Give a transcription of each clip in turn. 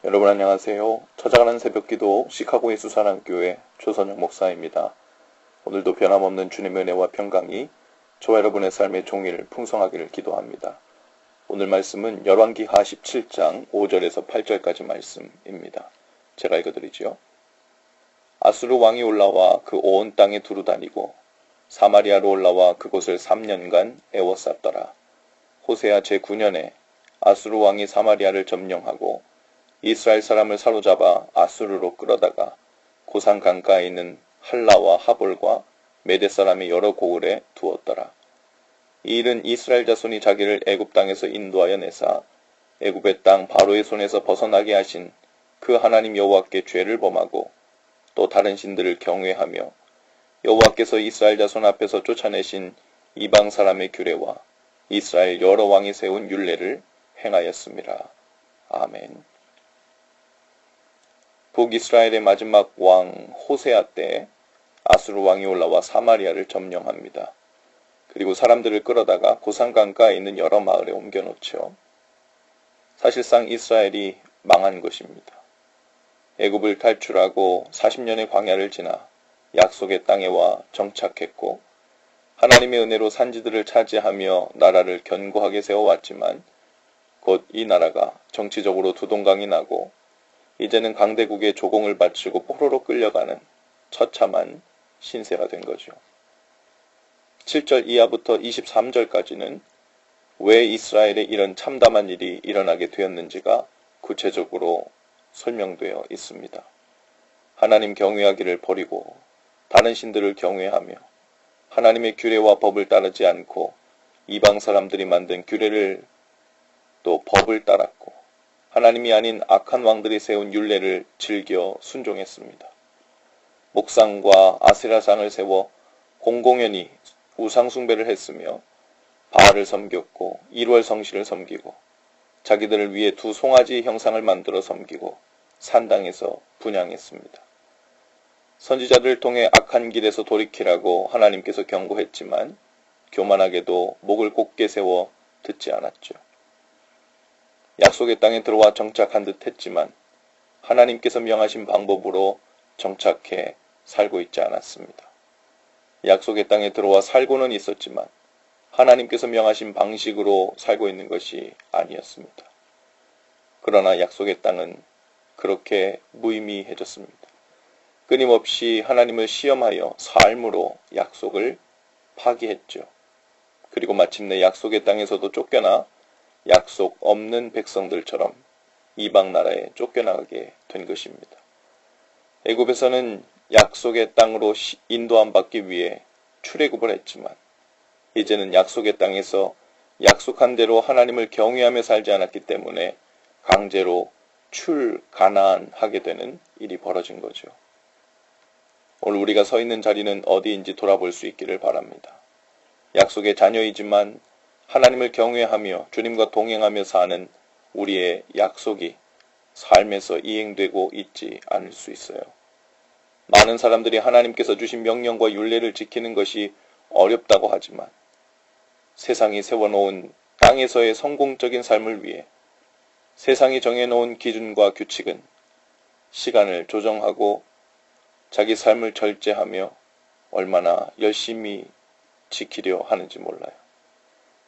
여러분 안녕하세요. 찾아가는 새벽기도 시카고의 수산학교의 조선영 목사입니다. 오늘도 변함없는 주님의 은혜와 평강이 저와 여러분의 삶의 종일 풍성하기를 기도합니다. 오늘 말씀은 열왕기하 17장 5절에서 8절까지 말씀입니다. 제가 읽어드리지요. 아수르 왕이 올라와 그 온 땅에 두루 다니고 사마리아로 올라와 그곳을 3년간 애워쌌더라. 호세아 제9년에 아수르 왕이 사마리아를 점령하고 이스라엘 사람을 사로잡아 아수르로 끌어다가 고산 강가에 있는 할라와 하볼과 메대 사람의 여러 고을에 두었더라. 이 일은 이스라엘 자손이 자기를 애굽 땅에서 인도하여 내사 애굽의 땅 바로의 손에서 벗어나게 하신 그 하나님 여호와께 죄를 범하고 또 다른 신들을 경외하며 여호와께서 이스라엘 자손 앞에서 쫓아내신 이방 사람의 규례와 이스라엘 여러 왕이 세운 율례를 행하였음이라. 아멘. 북이스라엘의 마지막 왕 호세아 때 아수르 왕이 올라와 사마리아를 점령합니다. 그리고 사람들을 끌어다가 고산강가에 있는 여러 마을에 옮겨놓죠. 사실상 이스라엘이 망한 것입니다. 애굽을 탈출하고 40년의 광야를 지나 약속의 땅에 와 정착했고 하나님의 은혜로 산지들을 차지하며 나라를 견고하게 세워왔지만 곧 이 나라가 정치적으로 두동강이 나고 이제는 강대국의 조공을 바치고 포로로 끌려가는 처참한 신세가 된 거죠. 7절 이하부터 23절까지는 왜 이스라엘에 이런 참담한 일이 일어나게 되었는지가 구체적으로 설명되어 있습니다. 하나님 경외하기를 버리고 다른 신들을 경외하며 하나님의 규례와 법을 따르지 않고 이방 사람들이 만든 규례를 또 법을 따랐고 하나님이 아닌 악한 왕들이 세운 율례를 즐겨 순종했습니다. 목상과 아세라상을 세워 공공연히 우상숭배를 했으며 바알을 섬겼고 일월 성신을 섬기고 자기들을 위해 두 송아지 형상을 만들어 섬기고 산당에서 분향했습니다. 선지자들을 통해 악한 길에서 돌이키라고 하나님께서 경고했지만 교만하게도 목을 곧게 세워 듣지 않았죠. 약속의 땅에 들어와 정착한 듯 했지만 하나님께서 명하신 방법으로 정착해 살고 있지 않았습니다. 약속의 땅에 들어와 살고는 있었지만 하나님께서 명하신 방식으로 살고 있는 것이 아니었습니다. 그러나 약속의 땅은 그렇게 무의미해졌습니다. 끊임없이 하나님을 시험하여 삶으로 약속을 파기했죠. 그리고 마침내 약속의 땅에서도 쫓겨나 약속 없는 백성들처럼 이방 나라에 쫓겨나가게 된 것입니다. 애굽에서는 약속의 땅으로 인도함 받기 위해 출애굽을 했지만 이제는 약속의 땅에서 약속한 대로 하나님을 경외하며 살지 않았기 때문에 강제로 출가나안하게 되는 일이 벌어진 거죠. 오늘 우리가 서 있는 자리는 어디인지 돌아볼 수 있기를 바랍니다. 약속의 자녀이지만 하나님을 경외하며 주님과 동행하며 사는 우리의 약속이 삶에서 이행되고 있지 않을 수 있어요. 많은 사람들이 하나님께서 주신 명령과 율례를 지키는 것이 어렵다고 하지만 세상이 세워놓은 땅에서의 성공적인 삶을 위해 세상이 정해놓은 기준과 규칙은 시간을 조정하고 자기 삶을 절제하며 얼마나 열심히 지키려 하는지 몰라요.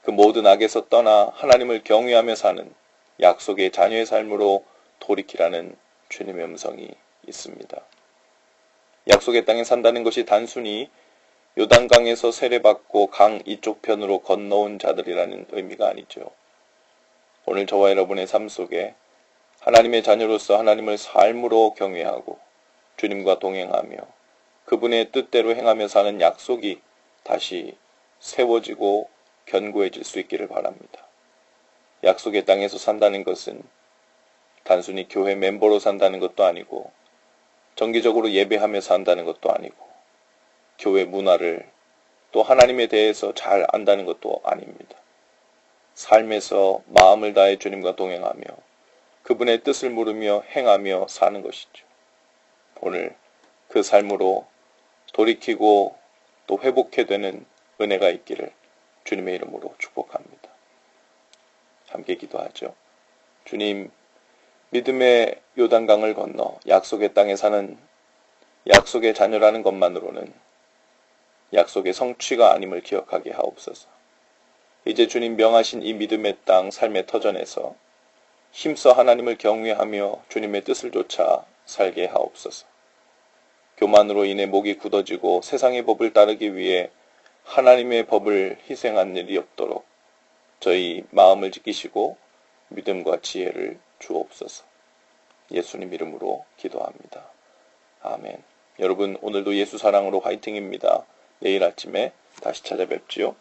그 모든 악에서 떠나 하나님을 경외하며 사는 약속의 자녀의 삶으로 돌이키라는 주님의 음성이 있습니다. 약속의 땅에 산다는 것이 단순히 요단강에서 세례받고 강 이쪽 편으로 건너온 자들이라는 의미가 아니죠. 오늘 저와 여러분의 삶 속에 하나님의 자녀로서 하나님을 삶으로 경외하고 주님과 동행하며 그분의 뜻대로 행하며 사는 약속이 다시 세워지고 견고해질 수 있기를 바랍니다. 약속의 땅에서 산다는 것은 단순히 교회 멤버로 산다는 것도 아니고 정기적으로 예배하며 산다는 것도 아니고 교회 문화를 또 하나님에 대해서 잘 안다는 것도 아닙니다. 삶에서 마음을 다해 주님과 동행하며 그분의 뜻을 물으며 행하며 사는 것이죠. 오늘 그 삶으로 돌이키고 또 회복해 되는 은혜가 있기를 주님의 이름으로 축복합니다. 함께 기도하죠. 주님, 믿음의 요단강을 건너 약속의 땅에 사는 약속의 자녀라는 것만으로는 약속의 성취가 아님을 기억하게 하옵소서. 이제 주님 명하신 이 믿음의 땅 삶의 터전에서 힘써 하나님을 경외하며 주님의 뜻을 좇아 살게 하옵소서. 교만으로 인해 목이 굳어지고 세상의 법을 따르기 위해 하나님의 법을 희생한 일이 없도록 저희 마음을 지키시고 믿음과 지혜를 주옵소서. 예수님 이름으로 기도합니다. 아멘. 여러분 오늘도 예수 사랑으로 화이팅입니다. 내일 아침에 다시 찾아뵙지요.